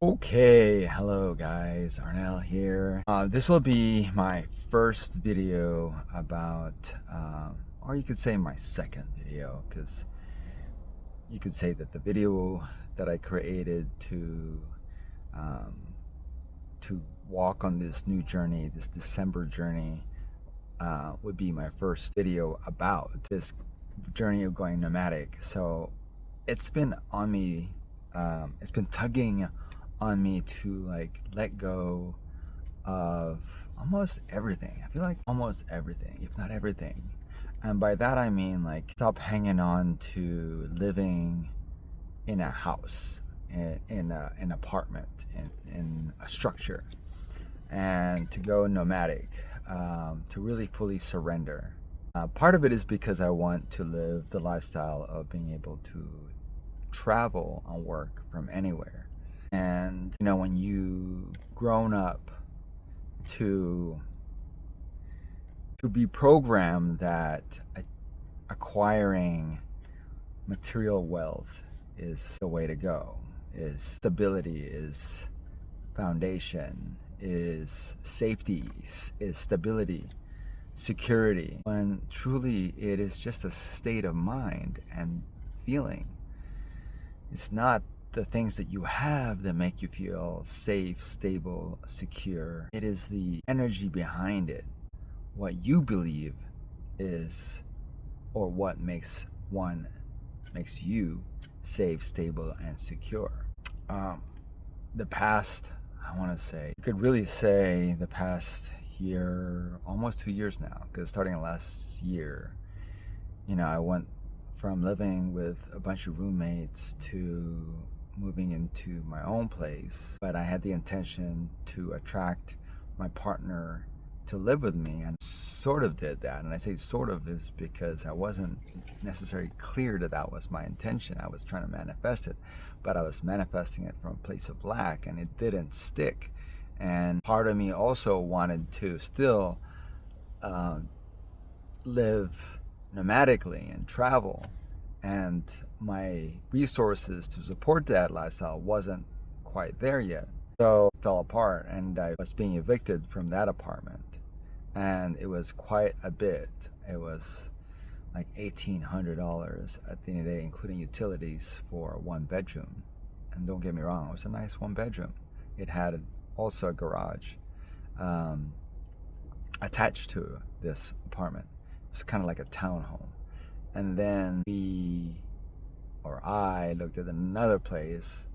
Okay, hello guys, Arnell here. This will be my first video about, or you could say my second video, because you could say that the video that I created um, to walk on this new journey, this December journey, would be my first video about this journey of going nomadic. So it's been on me, it's been tugging on me to like let go of almost everything. I feel like almost everything, if not everything. And by that I mean like stop hanging on to living in a house, in an apartment, in a structure, and to go nomadic, to really fully surrender. Part of it is because I want to live the lifestyle of being able to travel and work from anywhere. And you know, when you grown up to be programmed that acquiring material wealth is the way to go, is stability, is foundation, is safety, is stability, security, when truly it is just a state of mind and feeling. It's not the things that you have that make you feel safe, stable, secure. It is the energy behind it, what you believe is, or what makes you safe, stable, and secure. The past, I want to say, you could really say the past year, almost 2 years now, because starting last year, you know, I went from living with a bunch of roommates to moving into my own place. But I had the intention to attract my partner to live with me, and sort of did that. And I say sort of is because I wasn't necessarily clear that that was my intention. I was trying to manifest it, but I was manifesting it from a place of lack, and it didn't stick. And part of me also wanted to still live nomadically and travel, and my resources to support that lifestyle wasn't quite there yet. So it fell apart, and I was being evicted from that apartment, and it was quite a bit. It was like $1,800 at the end of the day, including utilities, for one bedroom. And don't get me wrong, it was a nice one bedroom. It had also a garage attached to this apartment. It was kind of like a townhome. And then I looked at another place,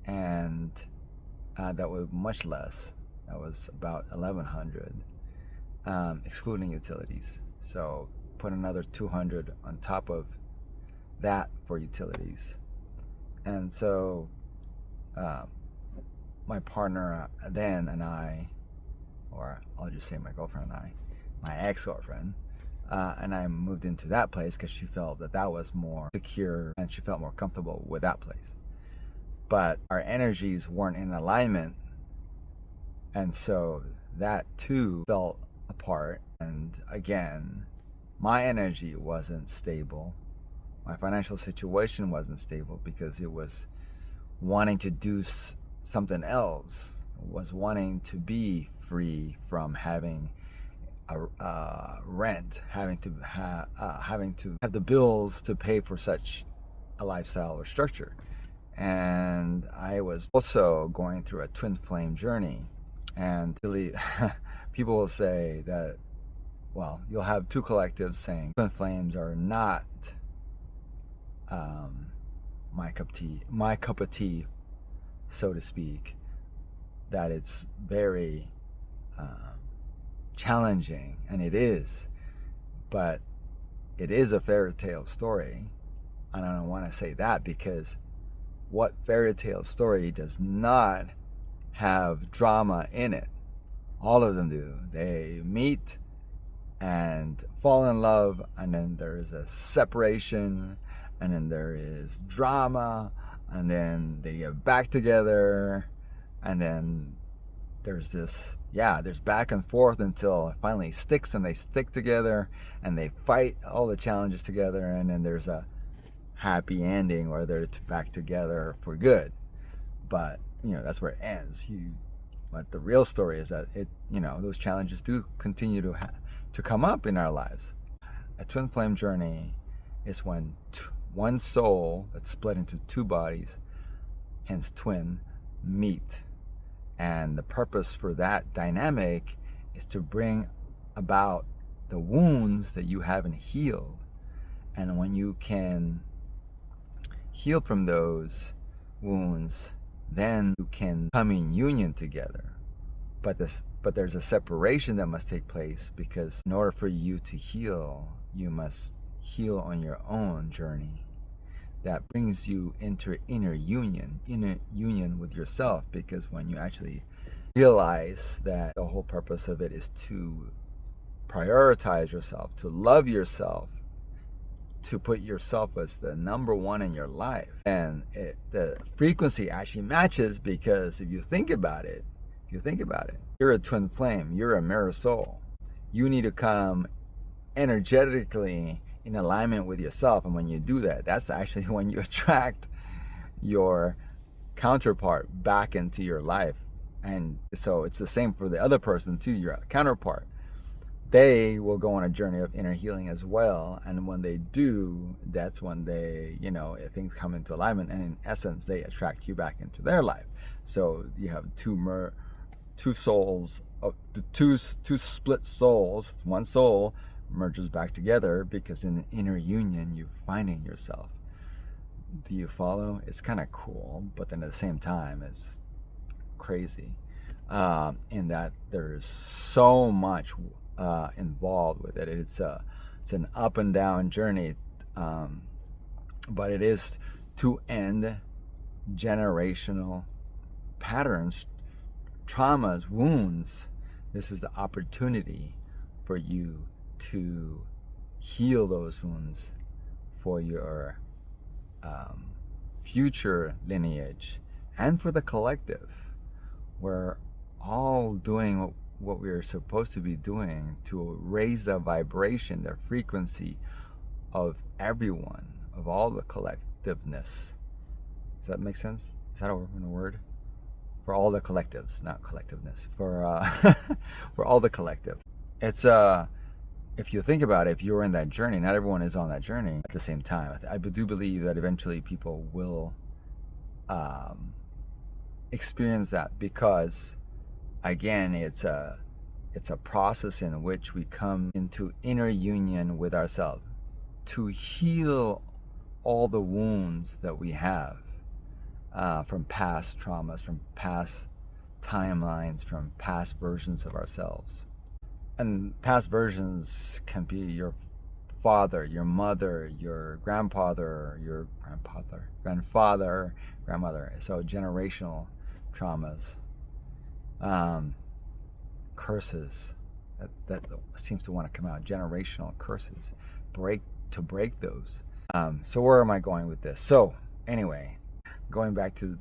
and that was much less. That was about $1,100, excluding utilities. So put another $200 on top of that for utilities. And so my partner then and I, or I'll just say my girlfriend and I, my ex-girlfriend, and I moved into that place because she felt that that was more secure and she felt more comfortable with that place. But our energies weren't in alignment, and so that too fell apart. And again, my energy wasn't stable. My financial situation wasn't stable because it was wanting to do something else, was wanting to be free from having rent, having to have the bills to pay for such a lifestyle or structure. And I was also going through a twin flame journey. And really, people will say that, well, you'll have two collectives saying twin flames are not my cup of tea, so to speak. That it's very challenging, and it is, but it is a fairy tale story. And I don't want to say that because what fairy tale story does not have drama in it? All of them do. They meet and fall in love, and then there's a separation, and then there is drama, and then they get back together, and then there's there's back and forth until it finally sticks, and they stick together, and they fight all the challenges together, and then there's a happy ending where they're back together for good. But that's where it ends. But the real story is that those challenges do continue to come up in our lives. A twin flame journey is when one soul that's split into two bodies, hence twin, meet. And the purpose for that dynamic is to bring about the wounds that you haven't healed. And when you can heal from those wounds, then you can come in union together. But there's a separation that must take place, because in order for you to heal, you must heal on your own journey. That brings you into inner union with yourself, because when you actually realize that the whole purpose of it is to prioritize yourself, to love yourself, to put yourself as the number one in your life, and the frequency actually matches. Because if you think about it, you're a twin flame, you're a mirror soul. You need to come energetically in alignment with yourself, and when you do that, that's actually when you attract your counterpart back into your life. And so it's the same for the other person too, your counterpart. They will go on a journey of inner healing as well, and when they do, that's when they, things come into alignment, and in essence, they attract you back into their life. So you have two souls, the two split souls. One soul merges back together, because in the inner union, you're finding yourself. Do you follow? It's kind of cool, but then at the same time, it's crazy, in that there's so much involved with it. It's an up and down journey, but it is to end generational patterns, traumas, wounds. This is the opportunity for you to heal those wounds for your future lineage and for the collective. We're all doing what we're supposed to be doing to raise the vibration, the frequency of everyone, of all the collectiveness. Does that make sense? Is that a word? For all the collectives, not collectiveness. For all the collective. It's if you think about it, if you're in that journey, not everyone is on that journey at the same time. I do believe that eventually people will experience that, because again, it's a process in which we come into inner union with ourselves to heal all the wounds that we have from past traumas, from past timelines, from past versions of ourselves. And past versions can be your father, your mother, your grandfather, grandmother. So generational traumas, curses that seems to want to come out. Generational curses, break those. So where am I going with this? So anyway, going back to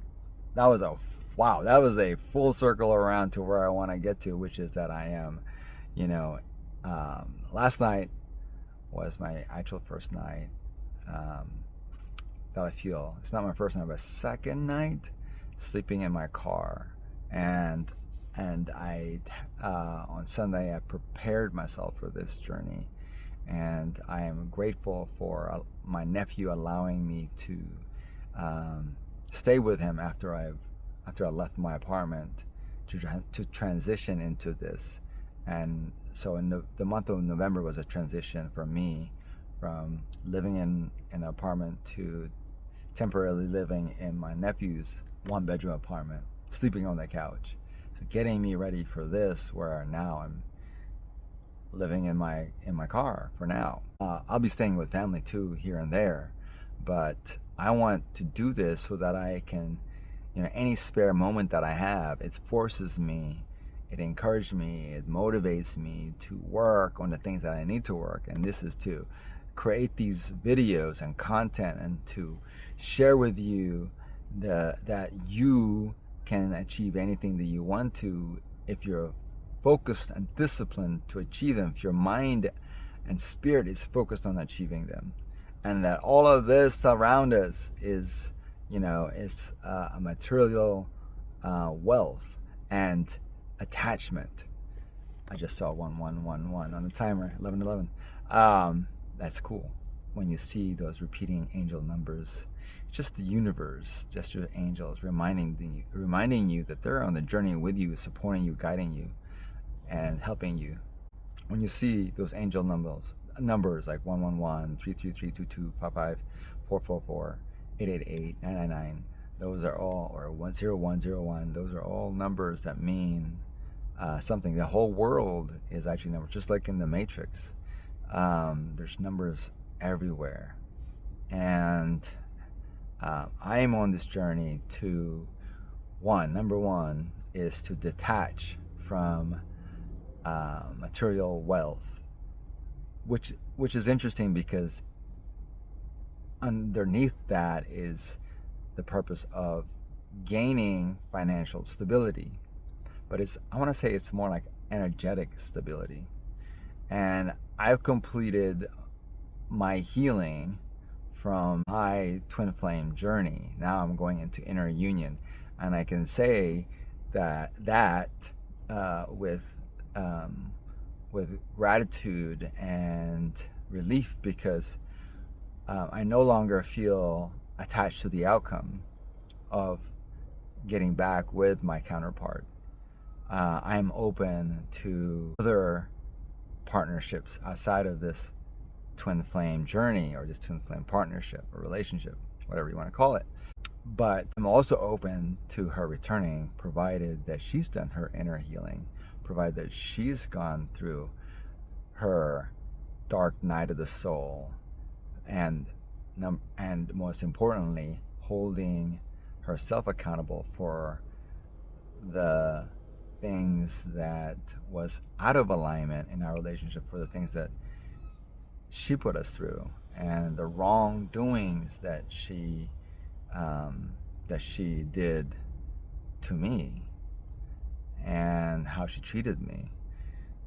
that was a full circle around to where I want to get to, which is that I am, last night was my actual first night that I feel, it's not my first night, but second night sleeping in my car. And I on Sunday I prepared myself for this journey, and I am grateful for my nephew allowing me to stay with him after I left my apartment to transition into this. And so in the month of November was a transition for me from living in an apartment to temporarily living in my nephew's one-bedroom apartment, sleeping on the couch. So getting me ready for this, where now I'm living in my car for now. I'll be staying with family too here and there, but I want to do this so that I can, any spare moment that I have, it forces me, it encourages me, it motivates me to work on the things that I need to work. And this is to create these videos and content, and to share with you that you can achieve anything that you want to if you're focused and disciplined to achieve them, if your mind and spirit is focused on achieving them. And that all of this around us is a material wealth, and attachment. I just saw 1111 on the timer, 1111. That's cool. When you see those repeating angel numbers, it's just the universe, just your angels reminding you that they're on the journey with you, supporting you, guiding you, and helping you. When you see those angel numbers like 111, 333, 22, 55, 444, 888, 999, those are all, or 10101, those are all numbers that mean something. The whole world is actually numbers, just like in the Matrix. There's numbers everywhere, and I am on this journey to number one is to detach from material wealth, which is interesting because underneath that is the purpose of gaining financial stability, but I want to say it's more like energetic stability. And I've completed my healing from my twin flame journey. Now I'm going into inner union, and I can say that with gratitude and relief, because I no longer feel attached to the outcome of getting back with my counterpart. I'm open to other partnerships outside of this twin flame journey, or this twin flame partnership or relationship, whatever you want to call it. But I'm also open to her returning, provided that she's done her inner healing, provided that she's gone through her dark night of the soul, and most importantly, holding herself accountable for the things that was out of alignment in our relationship, for the things that she put us through, and the wrongdoings that she did to me, and how she treated me.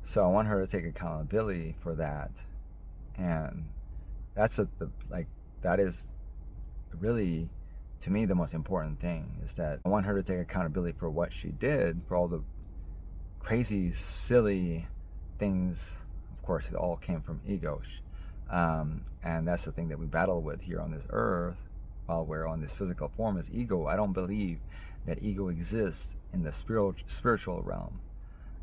So I want her to take accountability for that, and that is really, to me, the most important thing, is that I want her to take accountability for what she did, for all the crazy, silly things. Of course, it all came from ego, and that's the thing that we battle with here on this earth while we're on this physical form, is ego. I don't believe that ego exists in the spiritual realm.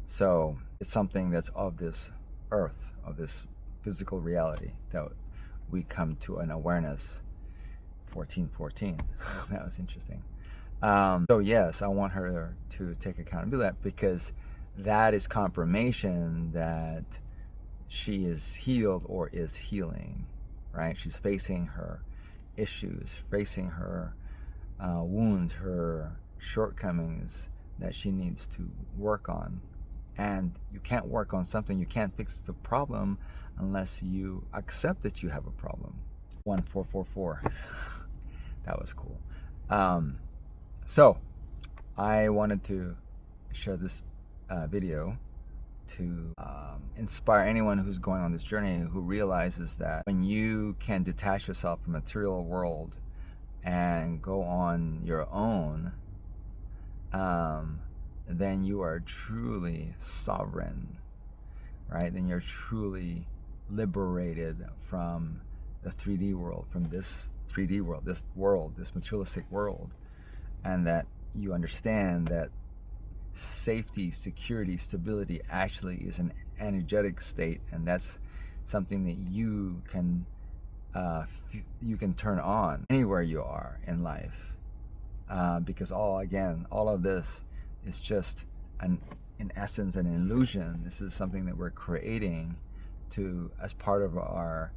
So it's something that's of this earth, of this physical reality, that we come to an awareness. 1414. That was interesting. So yes, I want her to take accountability, because that is confirmation that she is healed or is healing, right? She's facing her issues, facing her wounds, her shortcomings that she needs to work on. And you can't work on something, you can't fix the problem unless you accept that you have a problem. 1444. That was cool. So I wanted to share this video to inspire anyone who's going on this journey, who realizes that when you can detach yourself from the material world and go on your own, then you are truly sovereign, right? Then you're truly liberated from the 3D world, from this 3D world, this materialistic world, and that you understand that safety, security, stability actually is an energetic state, and that's something that you can turn on anywhere you are in life, because all of this is just in essence an illusion. This is something that we're creating as part of our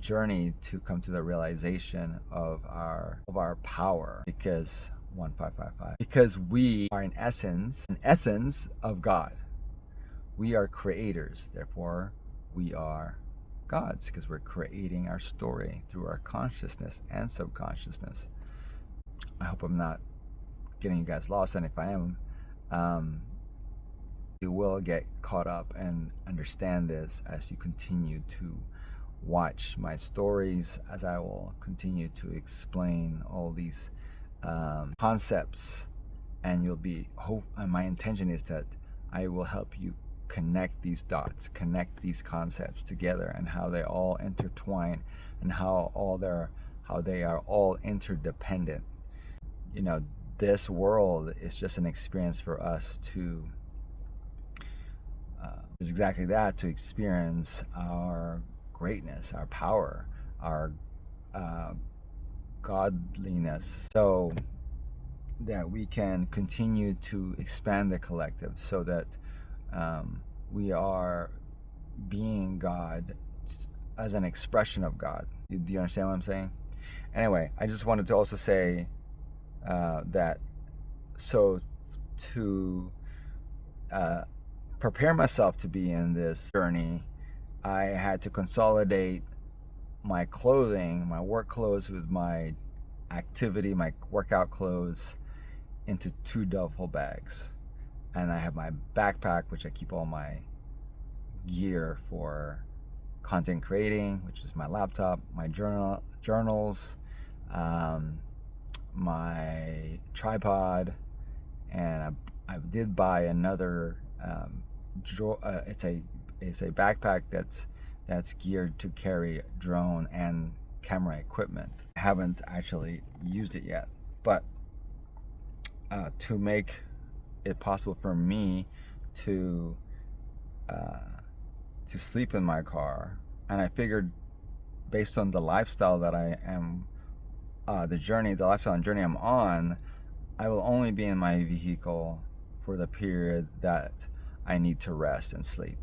journey to come to the realization of our power, because 1555, because we are in essence of God. We are creators, therefore we are gods, because we're creating our story through our consciousness and subconsciousness. I hope I'm not getting you guys lost, and if I am, you will get caught up and understand this as you continue to watch my stories, as I will continue to explain all these concepts and you'll be hope. And my intention is that I will help you connect these dots, connect these concepts together, and how they all intertwine, and how they are all interdependent. You know, this world is just an experience for us to is exactly that, to experience our greatness, our power, our godliness, so that we can continue to expand the collective, so that we are being God as an expression of God. Do you understand what I'm saying? Anyway, I just wanted to also say that so to prepare myself to be in this journey, I had to consolidate my clothing, my work clothes, with my activity, my workout clothes, into 2 duffel bags. And I have my backpack, which I keep all my gear for content creating, which is my laptop, my journals, my tripod, and I did buy another. It's a backpack that's geared to carry drone and camera equipment. I haven't actually used it yet, but to make it possible for me to sleep in my car, and I figured, based on the lifestyle that I am, the lifestyle and journey I'm on, I will only be in my vehicle for the period that I need to rest and sleep.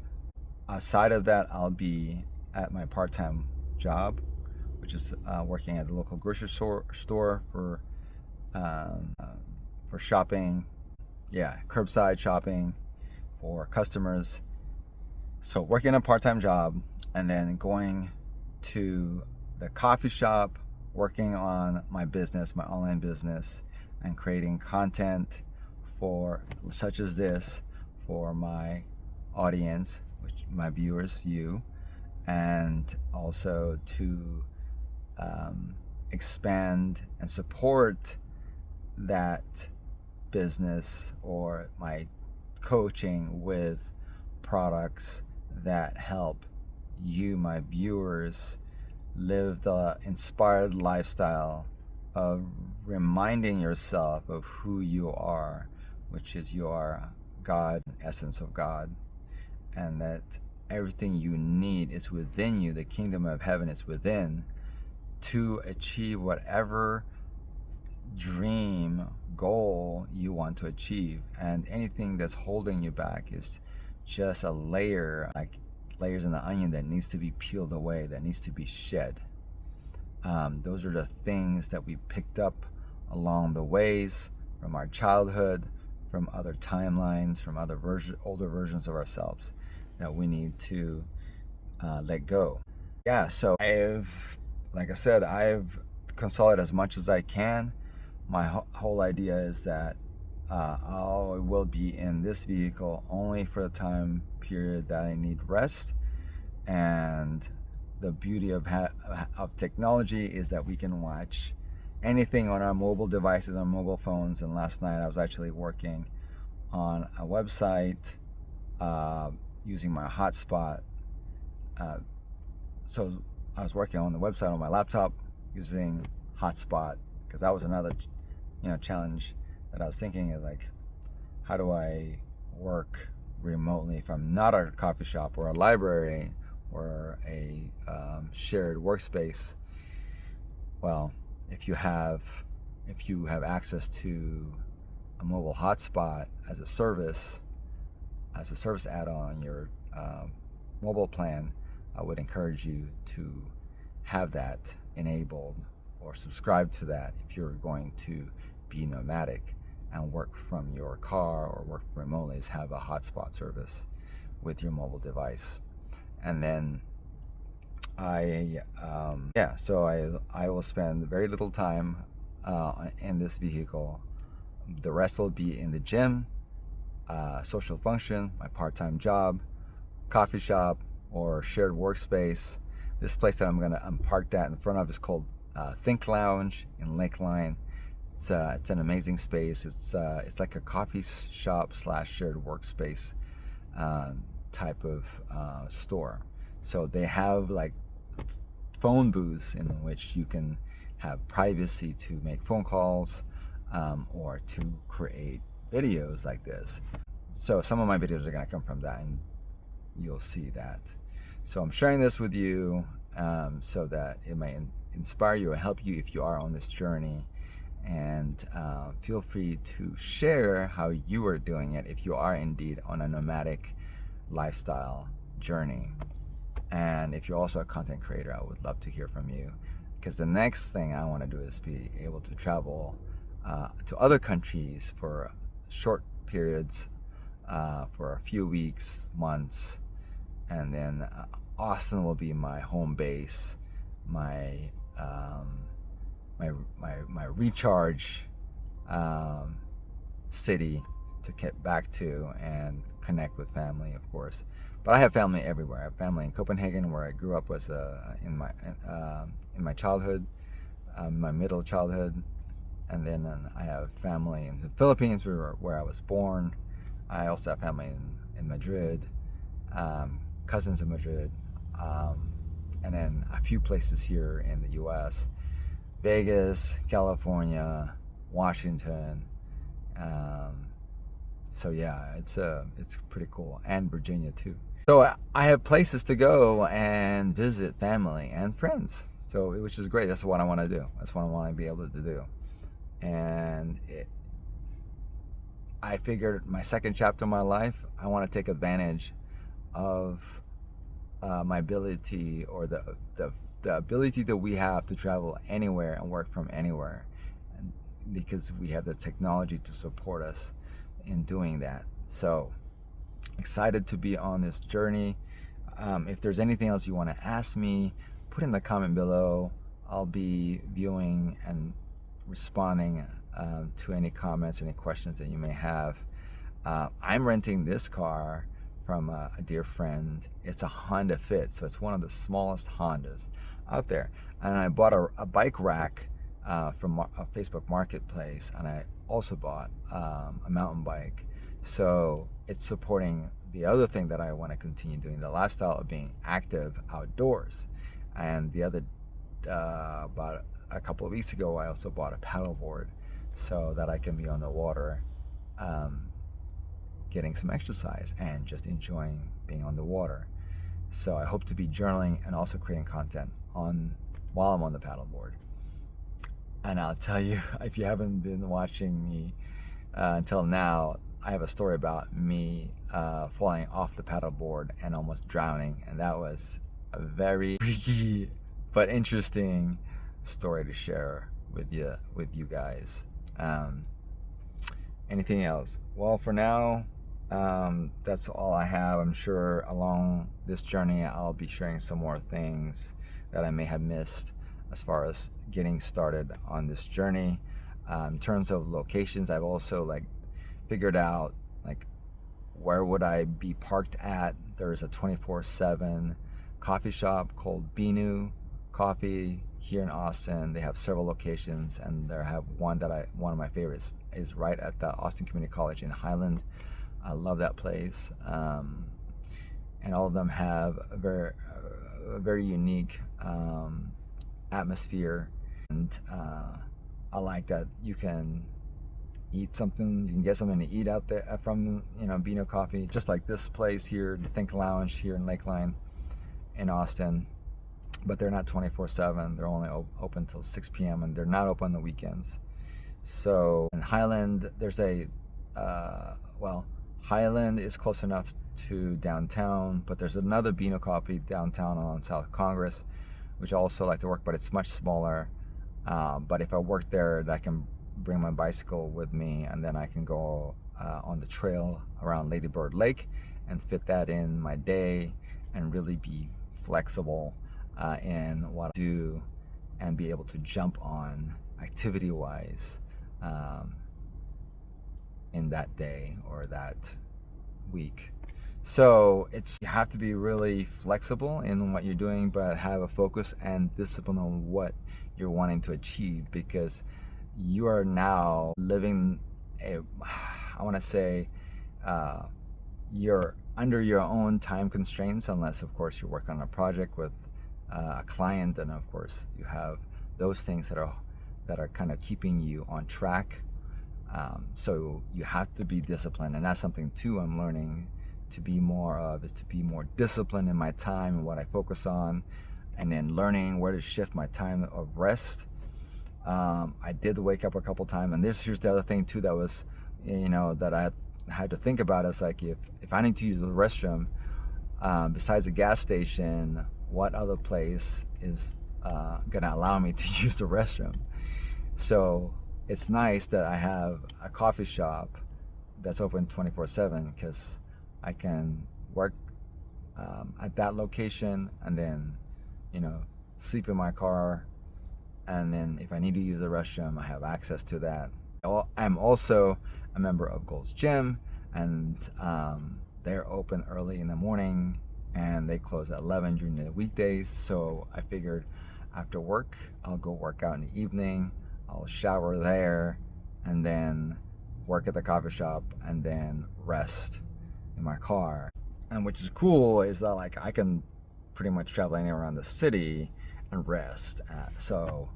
Outside of that, I'll be at my part-time job, which is working at the local grocery store for shopping, curbside shopping for customers. So working a part-time job, and then going to the coffee shop, working on my business, my online business, and creating content for such as this for my audience, which my viewers, you, and also to expand and support that business or my coaching with products that help you, my viewers, live the inspired lifestyle of reminding yourself of who you are, which is you are God, essence of God, and that everything you need is within you. The kingdom of heaven is within, to achieve whatever dream, goal you want to achieve. And anything that's holding you back is just a layer, like layers in the onion, that needs to be peeled away, that needs to be shed. Those are the things that we picked up along the ways, from our childhood, from other timelines, from older versions of ourselves, that we need to let go. So like I said, I've consolidated as much as I can. My whole idea is that I will be in this vehicle only for the time period that I need rest. And the beauty of technology is that we can watch anything on our mobile devices, on mobile phones. And last night I was actually working on a website using my hotspot. So I was working on the website on my laptop using hotspot, because that was another challenge that I was thinking, is like, how do I work remotely if I'm not at a coffee shop or a library or a shared workspace? Well, if you have access to a mobile hotspot as a service add-on on your mobile plan, I would encourage you to have that enabled or subscribe to that if you're going to be nomadic and work from your car or work remotely. Is have a hotspot service with your mobile device. And then I will spend very little time in this vehicle. The rest will be in the gym, social function, my part-time job, coffee shop, or shared workspace. This place that I'm parked at in front of is called Think Lounge in Lakeline. It's an amazing space. It's like a coffee shop slash shared workspace type of store. So they have like phone booths in which you can have privacy to make phone calls or to create videos like this. So some of my videos are going to come from that, and you'll see that. So I'm sharing this with you so that it might inspire you or help you if you are on this journey. And feel free to share how you are doing it if you are indeed on a nomadic lifestyle journey. And if you're also a content creator, I would love to hear from you, because the next thing I want to do is be able to travel to other countries for short periods, for a few weeks, months, and then Austin will be my home base, my my recharge city to get back to and connect with family, of course. But I have family everywhere. I have family in Copenhagen, where I grew up, was in my childhood, my middle childhood, and then I have family in the Philippines, where I was born. I also have family in Madrid, cousins in Madrid, and then a few places here in the U.S. Vegas, California, Washington. So yeah, it's pretty cool, and Virginia too. So I have places to go and visit family and friends. So which is great. That's what I want to do. That's what I want to be able to do. And I figured my second chapter of my life, I want to take advantage of my ability, or the ability that we have to travel anywhere and work from anywhere, because we have the technology to support us in doing that. So excited to be on this journey. If there's anything else you want to ask me, put in the comment below. I'll be viewing and responding to any comments, any questions that you may have. I'm renting this car from a dear friend. It's a Honda Fit, so it's one of the smallest Hondas out there. And I bought a bike rack from a Facebook Marketplace, and I also bought a mountain bike. So it's supporting the other thing that I want to continue doing, the lifestyle of being active outdoors. And the other, about a couple of weeks ago, I also bought a paddleboard so that I can be on the water, getting some exercise and just enjoying being on the water. So I hope to be journaling and also creating content while I'm on the paddleboard. And I'll tell you, if you haven't been watching me until now, I have a story about me falling off the paddleboard and almost drowning, and that was a very freaky but interesting story to share with you guys. Anything else? Well, for now, that's all I have. I'm sure along this journey I'll be sharing some more things that I may have missed as far as getting started on this journey. In terms of locations, I've also figured out where would I be parked at. There's a 24/7 coffee shop called Binu Coffee here in Austin. They have several locations, and they have one of my favorites is right at the Austin Community College in Highland. I love that place, and all of them have a very unique atmosphere, and I like that you can eat something, you can get something to eat out there from Beano Coffee, just like this place here, the Think Lounge here in Lakeline in Austin. But they're not 24/7. They're only open till 6 p.m. and they're not open on the weekends. So in Highland, there's Highland is close enough to downtown, but there's another Beano Coffee downtown on South Congress, which I also like to work, but it's much smaller. But if I work there, I can bring my bicycle with me, and then I can go on the trail around Lady Bird Lake and fit that in my day and really be flexible in what I do and be able to jump on activity-wise in that day or that week. So you have to be really flexible in what you're doing, but have a focus and discipline on what you're wanting to achieve, because you are now living I want to say, uh, you're under your own time constraints, unless of course you work on a project with a client, and of course you have those things that are kind of keeping you on track. So you have to be disciplined, and that's something too I'm learning to be more of, is to be more disciplined in my time and what I focus on, and then learning where to shift my time of rest. I did wake up a couple times, and here's the other thing too that was, that I had to think about. Is like, if I need to use the restroom, besides the gas station, what other place is gonna allow me to use the restroom? So it's nice that I have a coffee shop that's open 24/7, because I can work at that location, and then, sleep in my car, and then if I need to use the restroom, I have access to that. I'm also a member of Gold's Gym, and they're open early in the morning, and they close at 11 during the weekdays. So I figured after work, I'll go work out in the evening, I'll shower there, and then work at the coffee shop, and then rest in my car. And which is cool is that, like, I can pretty much travel anywhere around the city and rest. So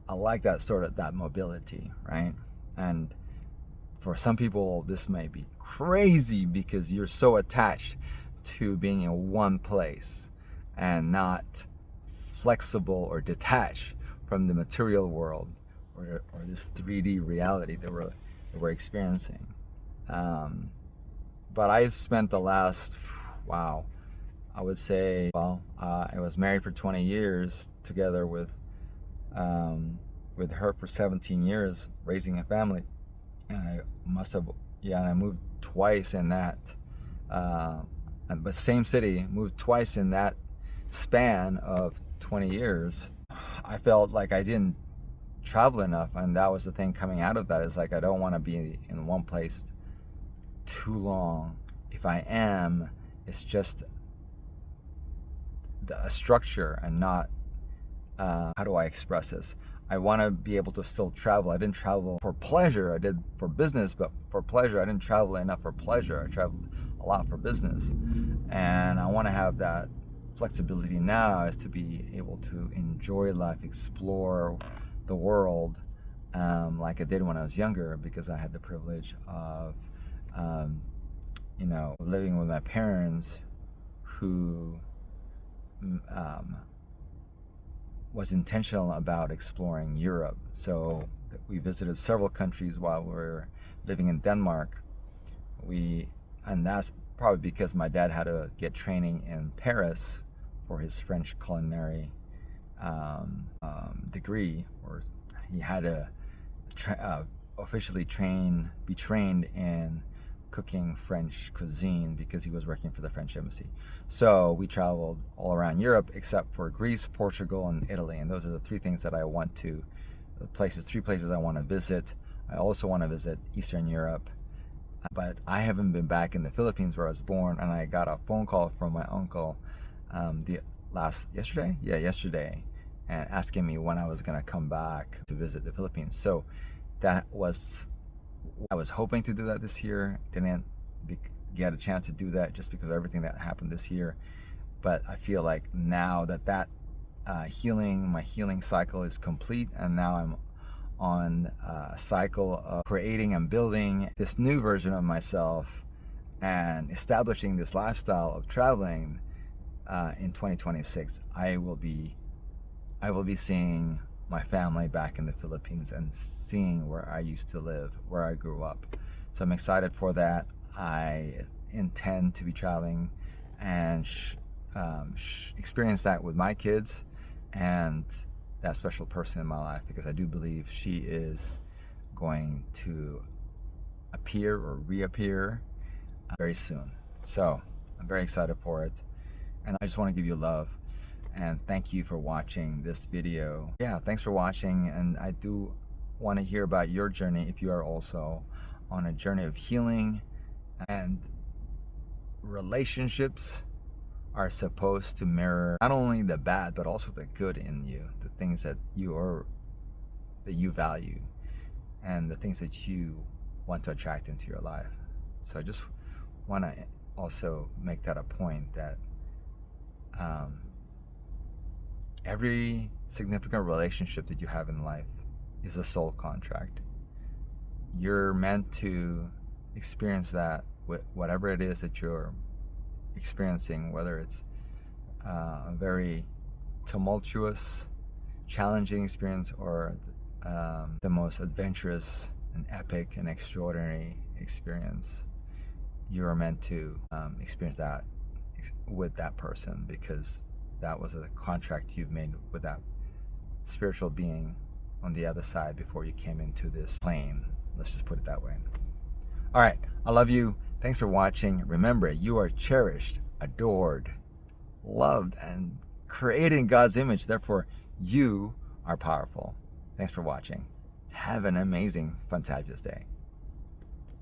I like that mobility, right? And for some people, this may be crazy because you're so attached to being in one place and not flexible or detached from the material world, or this 3D reality that we're experiencing. But I spent the last, wow, I would say, I was married for 20 years, together with her for 17 years, raising a family. And and I moved twice in that, but same city, moved twice in that span of 20 years. I felt like I didn't travel enough, and that was the thing coming out of that, is like, I don't want to be in one place too long. If I am, it's just a structure, and not, how do I express this? I want to be able to still travel. I didn't travel for pleasure. I did for business, but for pleasure. I didn't travel enough for pleasure. I traveled a lot for business. And I want to have that flexibility now, is to be able to enjoy life, explore the world, like I did when I was younger, because I had the privilege of, living with my parents, who was intentional about exploring Europe. So we visited several countries while we were living in Denmark. And that's probably because my dad had to get training in Paris for his French culinary degree, or he had to officially be trained in cooking French cuisine, because he was working for the French embassy. So we traveled all around Europe except for Greece, Portugal, and Italy. And those are the three places I want to visit. I also want to visit Eastern Europe. But I haven't been back in the Philippines, where I was born, and I got a phone call from my uncle yesterday, and asking me when I was going to come back to visit the Philippines. So I was hoping to do that this year. Didn't get a chance to do that just because of everything that happened this year. But I feel like now that my healing cycle is complete, and now I'm on a cycle of creating and building this new version of myself, and establishing this lifestyle of traveling. In 2026, I will be seeing my family back in the Philippines, and seeing where I used to live, where I grew up. So I'm excited for that. I intend to be traveling and experience that with my kids and that special person in my life, because I do believe she is going to appear or reappear very soon. So I'm very excited for it, and I just want to give you love. And thank you for watching this video. Yeah, thanks for watching. And I do want to hear about your journey, if you are also on a journey of healing. And relationships are supposed to mirror not only the bad, but also the good in you, the things that you value. and the things that you want to attract into your life. So I just want to also make that a point that every significant relationship that you have in life is a soul contract. You're meant to experience that with whatever it is that you're experiencing, whether it's a very tumultuous, challenging experience or the most adventurous and epic and extraordinary experience. You are meant to experience that with that person, because that was a contract you've made with that spiritual being on the other side before you came into this plane. Let's just put it that way. All right, I love you. Thanks for watching. Remember, you are cherished, adored, loved, and created in God's image. Therefore, you are powerful. Thanks for watching. Have an amazing, fantabulous day.